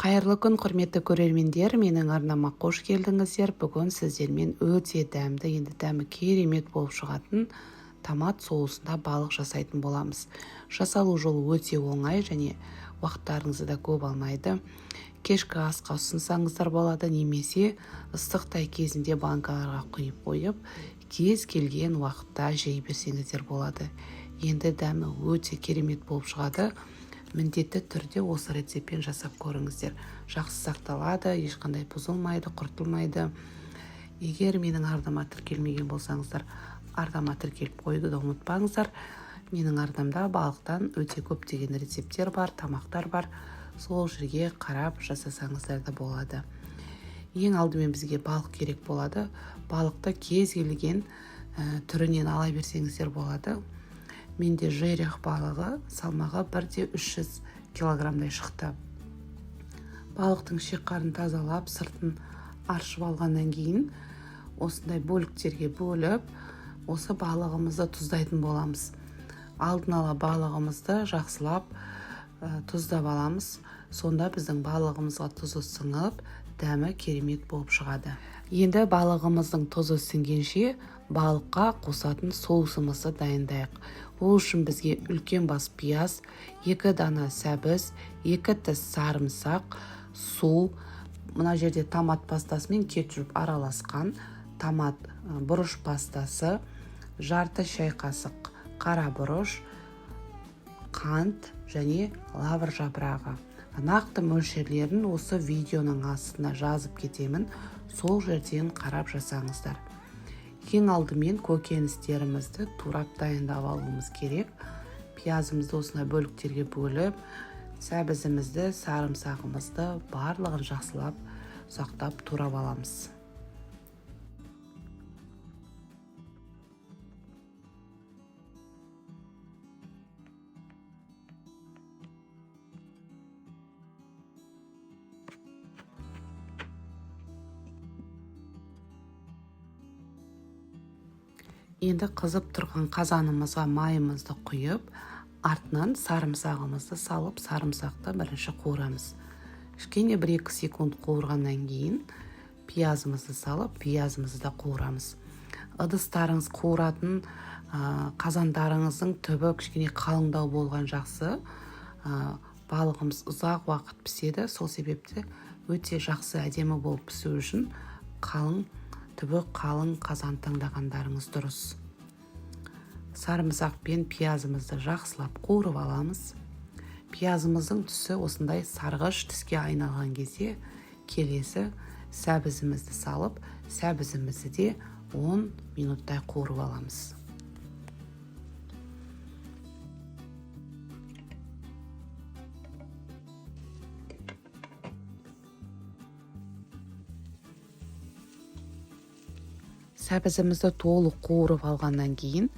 Қайырлы күн, құрметті көрермендер, менің арнама қош келдіңіздер. Бүгін сіздермен өте дәмді, енді дәмі керемет болып шығатын томат соусында балық жасайтын боламыз. Жасалу жолы өте оңай және уақыттарыңызды да көп алмайды. Кешкі асқа ұсынсаңыздар болады, немесе ыстықтай кезінде банкаларға құйып қойып, кез келген уақытта жей берсеңіздер болады. Енді дәмі өте керемет болып шығады. Міндетті түрде осы рецептпен жасап көріңіздер. Жақсы сақталады, ешқандай бұзылмайды, құртылмайды. Егер менің арнама тіркелмеген болсаңыздар, арнама тіркеліп қоюды да ұмытпаңыздар. Менің арнамда балықтан өте көптеген рецепттер бар, тамақтар бар. Сол жерге қарап жасасаңыздар да болады. Ең алдымен бізге балық керек болады. Балықты кез келген түрінен ала берсеңіздер болады. Менде жерех балығы салмағы 1-300 килограммдай шықты. Балықтың шекқарын тазалап, сыртын аршып алғаннан кейін осындай бөліктерге бөліп, осы балығымызды тұздайтын боламыз. Алдын ала балығымызды жақсылап тұздап аламыз. Сонда біздің балығымызға тұзы сіңіп, дәмі керемет болып шығады. Енді балығымыздың тұзы сіңгенше балыққа қосатын соусымызды дайындайық. Ол үшін бізге үлкен бас пияз, 2 дана сәбіз, 2 тіс сарымсақ, су, мына жерде томат пастасы мен кетчуп араласқан, томат бұрыш пастасы, жарты шай қасық қара бұрыш, қант және лавр жапырағы. Нақты мөлшерлерін осы видеоның астына жазып кетемін, сол жерден қарап жасаңыздар. Ең алдымен көкөністерімізді турап дайындап алуымыз керек. Пиязымызды осындай бөліктерге бөліп, сәбізімізді, сарымсағымызды барлығын жақсылап ұсақтап турап аламыз. Енді қызып тұрған қазанымызға майымызды құйып, артынан сарымсағымызды салып, сарымсақты бірінші қуырамыз. Кішкене 1-2 секунд қуырғаннан кейін пиязымызды салып, пиязымызды да қуырамыз. Ыдыстарыңыз қуыратын қазандарыңыздың түбі кішкене қалыңдау болған жақсы. Балығымыз ұзақ уақыт піседі, сол себепті өте жақсы әдемі болып пісу үшін түбі қалың қазан таңдағандарыңыз дұрыс. Сарымсақ пен пиязымызды жақсылап қуырып аламыз. Пиязымыздың түсі осындай сарғыш түске айналған кезде келесі сәбізімізді салып, сәбізімізді де 10 минуттай қуырып аламыз. Сәбізімізді толық қуырып алғаннан кейін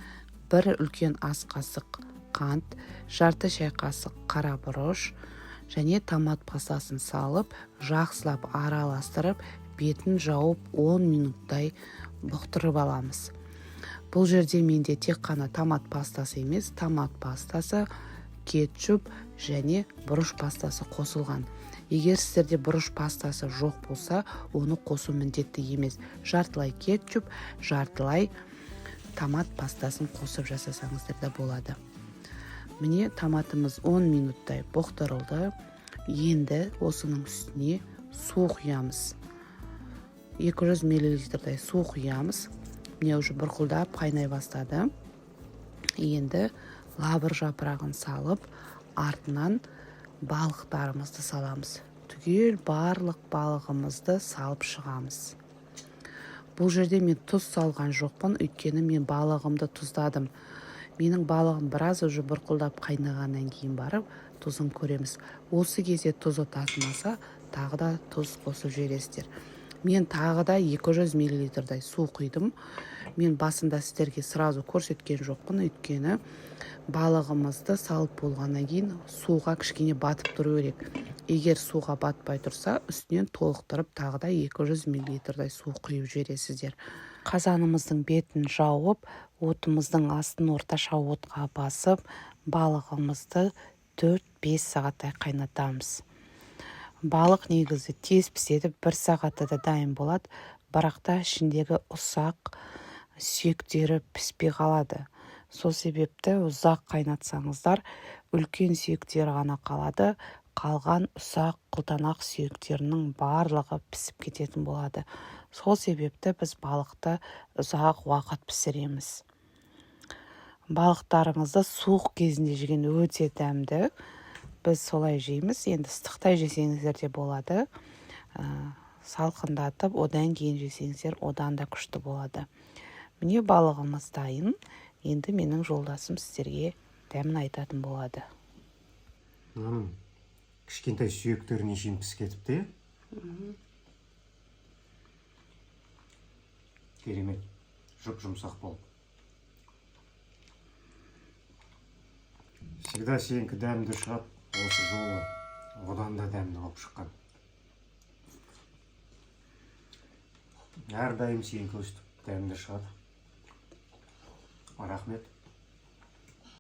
1 үлкен ас қасық қант, жарты шай қасық қара бұрыш және томат пастасын салып, жақсылап араластырып, бетін жауып 10 минуттай бұқтырып аламыз. Бұл жерде менде тек қана томат пастасы емес, томат пастасы, кетчуп және бұрыш пастасы қосылған. Егер сіздерде бұрыш пастасы жоқ болса, оны қосу міндетті емес. Жартылай кетчуп, жартылай томат пастасын қосып жасасаңыздар да болады. Міне томатымыз 10 минуттай бұқтырылды. Енді осының үстіне су құямыз. 200 мл су құямыз. Міне уже бұрқылдап қайнай бастады. Енді лавр жапырағын салып, артынан балықтарымызды саламыз. Түгел барлық балығымызды салып шығамыз. Бұл жерде мен тұз салған жоқпын, өйткені мен балығымды тұздадым. Менің балығым біраз уже бұрқылдап қайнағаннан кейін барып, тұзын көреміз. Осы кезде тұзы татымаса, тағы да тұз қосып жібересіздер. Мен тағы да 200 мл су құйдым. Мен басында сіздерге сразу көрсеткен жоқпын, өйткені балығымызды салып болғаннан кейін суға кішкене батып тұру керек. Егер суға батпай тұрса, үстінен толықтырып тағы да 200 мл су құйып жібересіздер. Қазанымыздың бетін жауып, отымыздың астын орташа отқа басып, балығымызды 4-5 сағаттай қайнатамыз. Балық негізі тез піседі, 1 сағатта да дайын болады, бірақ та ішіндегі ұсақ сүйектері піспей қалады. Сол себепті ұзақ қайнатсаңыздар, үлкен сүйектері ғана қалады, қалған ұсақ құлтанақ сүйектерінің барлығы пісіп кететін болады. Сол себепті біз балықты ұзақ уақыт пісіреміз. Балықтарыңызды суық кезінде жеген өте дәмді. Біз солай жейміз. Енді ыстықта жесеңіздер де болады. Салқындатып, одан кейін жесеңіздер одан да күшті болады. Міне балығымыз дайын. Енді менің жолдасым сіздерге дәмін айтатын болады. Кішкентай сүйектеріне шейін пісіп кетіпті. Керемет. Жұп-жұмсақ болып. Всегда сенікі дәмді шығады. Осы жолы одан да дәмді болып шыққан. Әрдайым сенікі өстіп дәмді шығады. Рахмет.